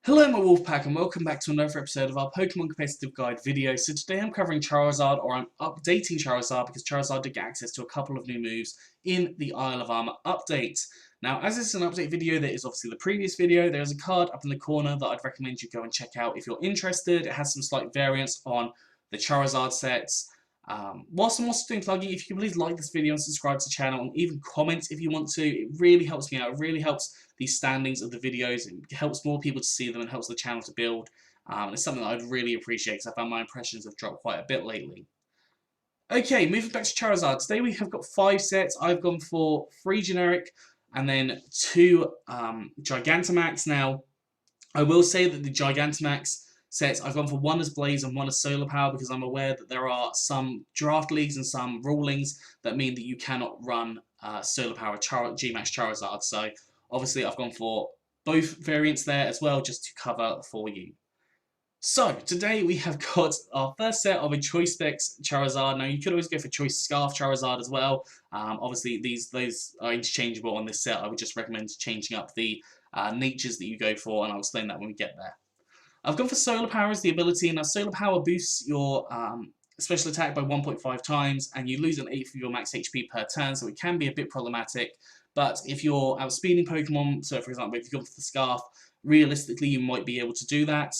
Hello my Wolfpack and welcome back to another episode of our Pokemon Competitive Guide video. So today I'm covering Charizard, or I'm updating Charizard because Charizard did get access to a couple of new moves in the Isle of Armor update. Now as this is an update video, that is obviously the previous video, there's a card up in the corner that I'd recommend you go and check out if you're interested. It has some slight variants on the Charizard sets. Whilst I'm also doing plugging, if you can please like this video and subscribe to the channel and even comment if you want to, it really helps me out. It really helps the standings of the videos. It helps more people to see them and helps the channel to build. And it's something that I'd really appreciate because I found my impressions have dropped quite a bit lately. Okay, moving back to Charizard. Today we have got 5 sets. I've gone for 3 generic and then 2 Gigantamax. Now, I will say that the Gigantamax sets, I've gone for one as Blaze and one as Solar Power because I'm aware that there are some draft leagues and some rulings that mean that you cannot run Solar Power G-Max Charizard. So obviously I've gone for both variants there as well just to cover for you. So today we have got our first set of a Choice Specs Charizard. Now you could always go for Choice Scarf Charizard as well. Obviously those are interchangeable on this set. I would just recommend changing up the natures that you go for, and I'll explain that when we get there. I've gone for Solar Power as the ability. Now Solar Power boosts your special attack by 1.5 times, and you lose an eighth of your max HP per turn, so it can be a bit problematic. But if you're outspeeding Pokemon, so for example if you go for the Scarf, realistically you might be able to do that.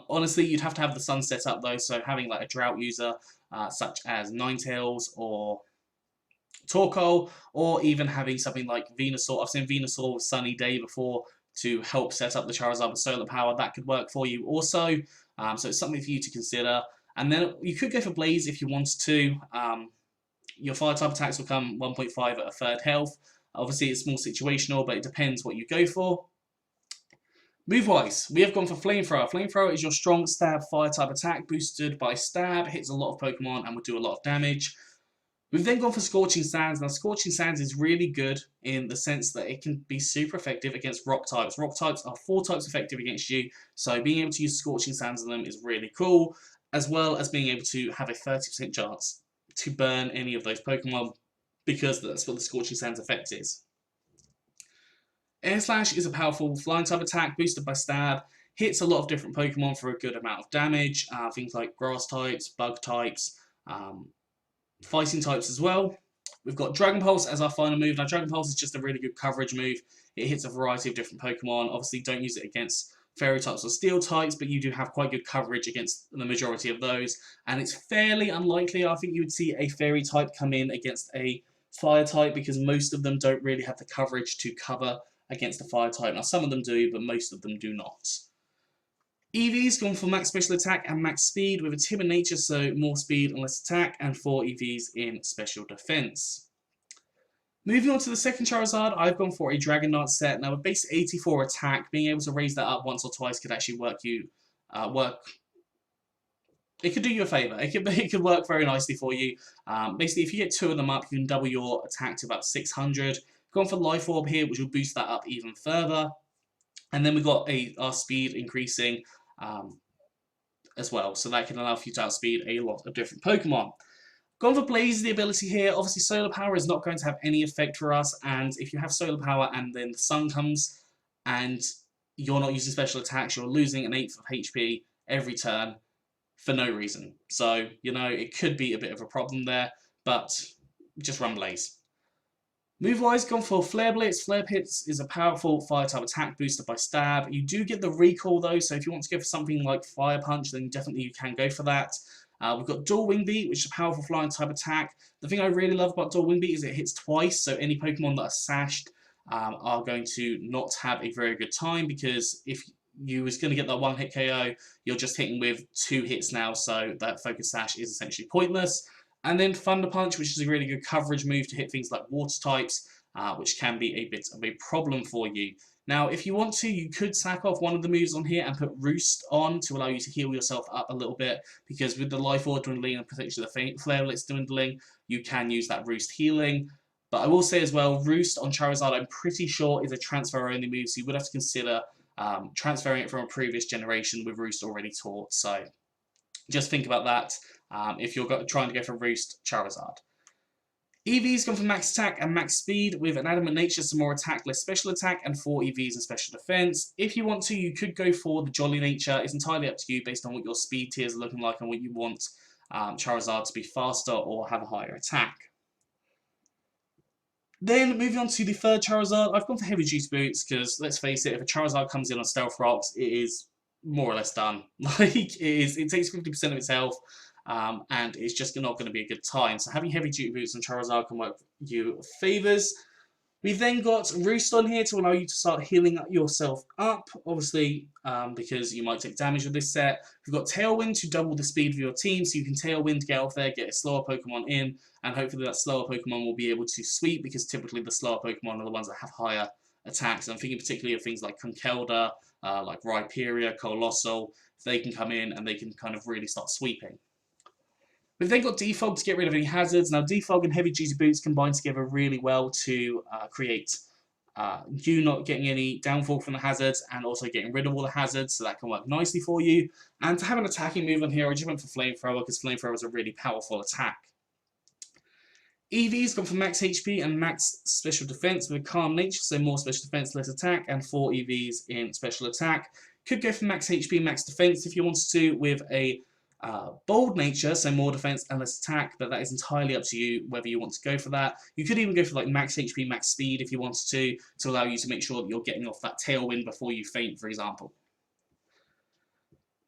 Honestly, you'd have to have the sun set up though, so having like a drought user such as Ninetales or Torkoal, or even having something like Venusaur. I've seen Venusaur with Sunny Day before to help set up the Charizard with Solar Power. That could work for you also, so it's something for you to consider. And then you could go for Blaze if you wanted to. Your fire type attacks will come 1.5 at a third health. Obviously it's more situational, but it depends what you go for. Move-wise, we have gone for Flamethrower. Flamethrower is your strong stab fire type attack, boosted by stab, hits a lot of Pokemon and will do a lot of damage. We've then gone for Scorching Sands. Now Scorching Sands is really good in the sense that it can be super effective against rock types. Rock types are 4 types effective against you, so being able to use Scorching Sands on them is really cool, as well as being able to have a 30% chance to burn any of those Pokemon, because that's what the Scorching Sands effect is. Air Slash is a powerful flying type attack boosted by stab, hits a lot of different Pokemon for a good amount of damage, things like grass types, bug types, fighting types as well. We've got Dragon Pulse as our final move. Now Dragon Pulse is just a really good coverage move. It hits a variety of different Pokemon. Obviously don't use it against fairy types or steel types, but you do have quite good coverage against the majority of those, and it's fairly unlikely, I think, you would see a fairy type come in against a fire type, because most of them don't really have the coverage to cover against a fire type. Now some of them do, but most of them do not. EV's gone for max special attack and max speed with a timid nature, so more speed and less attack, and 4 EVs in special defense. Moving on to the second Charizard, I've gone for a Dragon Dance set. Now with base 84 attack, being able to raise that up once or twice could actually it could do you a favour. It could work very nicely for you. Basically, if you get 2 of them up, you can double your attack to about 600. Gone for Life Orb here, which will boost that up even further. And then we've got our speed increasing as well, so that can allow for you to outspeed a lot of different Pokemon. Gone for Blaze, the ability here. Obviously, Solar Power is not going to have any effect for us, and if you have Solar Power and then the sun comes and you're not using special attacks, you're losing an eighth of HP every turn for no reason. So, you know, it could be a bit of a problem there, but just run Blaze. Move-wise, gone for Flare Blitz. Flare Blitz is a powerful fire-type attack boosted by stab. You do get the recall though, so if you want to go for something like Fire Punch, then definitely you can go for that. We've got Dual Wing Beat, which is a powerful flying type attack. The thing I really love about Dual Wing Beat is it hits twice, so any Pokemon that are sashed are going to not have a very good time, because if you was going to get that 1-hit KO, you're just hitting with 2 hits now, so that Focus Sash is essentially pointless. And then Thunder Punch, which is a really good coverage move to hit things like water types, which can be a bit of a problem for you. Now, if you want to, you could sack off one of the moves on here and put Roost on to allow you to heal yourself up a little bit, because with the Life Orb dwindling and potentially the Flare Blitz dwindling, you can use that Roost healing. But I will say as well, Roost on Charizard, I'm pretty sure, is a transfer-only move, so you would have to consider transferring it from a previous generation with Roost already taught. So just think about that if you're trying to go for Roost Charizard. EV's gone for max attack and max speed with an adamant nature, some more attack, less special attack, and 4 EVs and special defense. If you want to, you could go for the jolly nature. It's entirely up to you based on what your speed tiers are looking like and what you want Charizard to be faster or have a higher attack. Then moving on to the third Charizard, I've gone for heavy duty boots because let's face it, if a Charizard comes in on Stealth Rocks, it is more or less done. It takes 50% of its health, and it's just not going to be a good time. So having heavy duty boots on Charizard can work you favours. We've then got Roost on here to allow you to start healing yourself up, obviously, because you might take damage with this set. We've got Tailwind to double the speed of your team, so you can Tailwind, get off there, get a slower Pokemon in, and hopefully that slower Pokemon will be able to sweep, because typically the slower Pokemon are the ones that have higher attacks. I'm thinking particularly of things like Conkeldurr, like Rhyperior, Colossal. They can come in and they can kind of really start sweeping. We've then got Defog to get rid of any hazards. Now, Defog and Heavy Duty Boots combine together really well to create you not getting any downfall from the hazards and also getting rid of all the hazards, so that can work nicely for you. And to have an attacking move on here, I just went for Flamethrower because Flamethrower is a really powerful attack. EV's gone for max HP and max special defense with Calm Nature, so more special defense, less attack, and 4 EVs in special attack. Could go for max HP and max defense if you wanted to with a bold nature, so more defense and less attack, but that is entirely up to you whether you want to go for that. You could even go for like max HP, max speed if you wanted to allow you to make sure that you're getting off that tailwind before you faint, for example.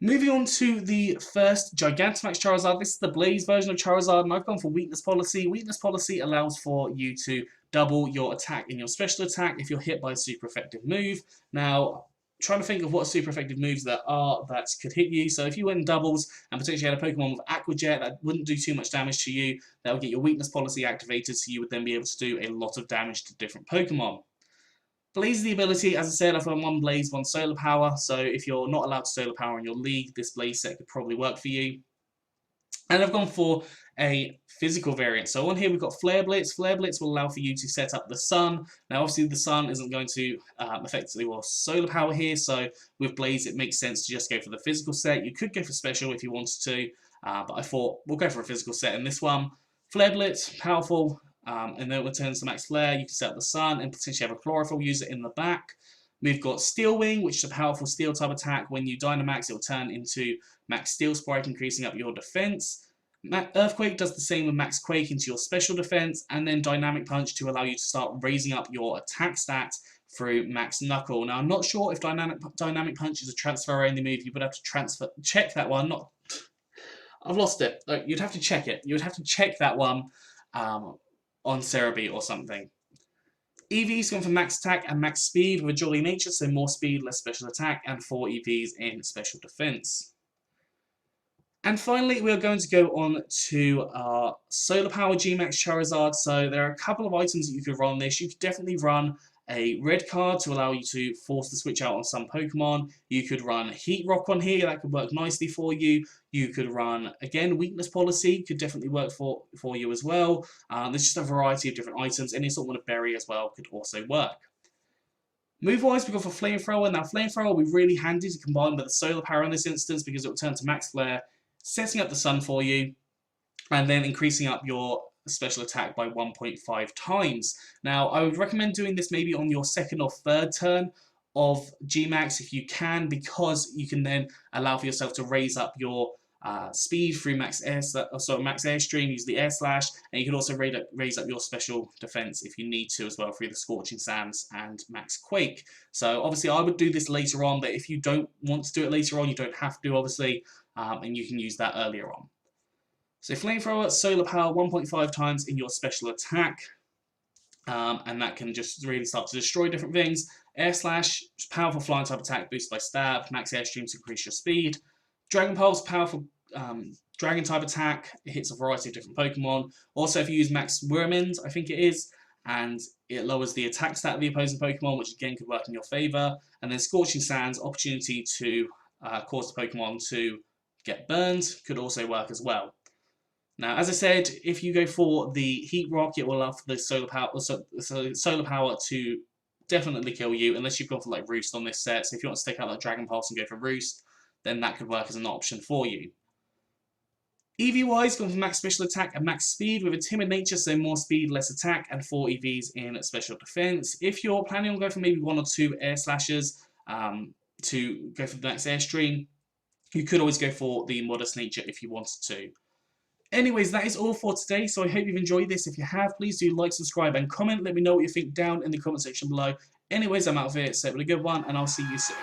Moving on to the first Gigantamax Charizard. This is the Blaze version of Charizard, and I've gone for Weakness Policy. Weakness Policy allows for you to double your attack in your special attack if you're hit by a super effective move. Now, trying to think of what super effective moves there are that could hit you. So if you went in doubles and potentially had a Pokemon with Aqua Jet, that wouldn't do too much damage to you. That would get your Weakness Policy activated, so you would then be able to do a lot of damage to different Pokemon. Blaze is the ability, as I said, I've got one Blaze, one Solar Power, so if you're not allowed to Solar Power in your league, this Blaze set could probably work for you. And I've gone for a physical variant. So on here we've got Flare Blitz. Flare Blitz will allow for you to set up the Sun. Now obviously the Sun isn't going to effectively Solar Power here, so with Blaze it makes sense to just go for the physical set. You could go for Special if you wanted to, but I thought we'll go for a physical set in this one. Flare Blitz, powerful, and then it returns to max flare. You can set up the Sun and potentially have a Chlorophyll user in the back. We've got Steel Wing, which is a powerful steel type attack. When you Dynamax, it will turn into max Steel Spike, increasing up your defense. Earthquake does the same with max Quake into your special defense, and then Dynamic Punch to allow you to start raising up your attack stat through max Knuckle. Now, I'm not sure if Dynamic Punch is a transfer only move. You would have to check that one. I've lost it. You'd have to check it. You would have to check that one on Cerebi or something. EV's gone for max attack and max speed with a jolly nature, so more speed, less special attack, and 4 EVs in special defense. And finally, we're going to go on to our Solar Power G-Max Charizard. So there are a couple of items that you could run on this. You could definitely run a red card to allow you to force the switch out on some Pokemon. You could run Heat Rock on here, that could work nicely for you. You could run, again, Weakness Policy, could definitely work for you as well. There's just a variety of different items. Any sort of berry as well could also work. Move-wise, we go for Flamethrower. Now, Flamethrower will be really handy to combine with the Solar Power in this instance because it will turn to max flare, setting up the Sun for you, and then increasing up your special attack by 1.5 times. Now, I would recommend doing this maybe on your second or third turn of G-Max if you can, because you can then allow for yourself to raise up your speed through max airstream, use the air slash, and you can also raise up your special defense if you need to as well through the Scorching Sands and max Quake. So obviously I would do this later on, but if you don't want to do it later on, you don't have to, obviously, and you can use that earlier on. So Flamethrower, Solar Power 1.5 times in your special attack, and that can just really start to destroy different things. Air Slash, powerful flying type attack boosted by Stab, max Airstream to increase your speed. Dragon Pulse, powerful dragon type attack, it hits a variety of different Pokemon. Also, if you use max Wormind, I think it is, and it lowers the attack stat of the opposing Pokemon, which again could work in your favour. And then Scorching Sands, opportunity to cause the Pokemon to get burned, could also work as well. Now, as I said, if you go for the Heat Rock, it will allow for the Solar Power to definitely kill you, unless you've gone for like Roost on this set. So if you want to take out that Dragon Pulse and go for Roost, then that could work as an option for you. EV-wise, going for max special attack and max speed with a timid nature, so more speed, less attack, and 4 EVs in special defense. If you're planning on going for maybe 1 or 2 air slashers to go for the next airstream, you could always go for the modest nature if you wanted to. Anyways, that is all for today, so I hope you've enjoyed this. If you have, please do like, subscribe, and comment. Let me know what you think down in the comment section below. Anyways, I'm out of here, so have a good one, and I'll see you soon.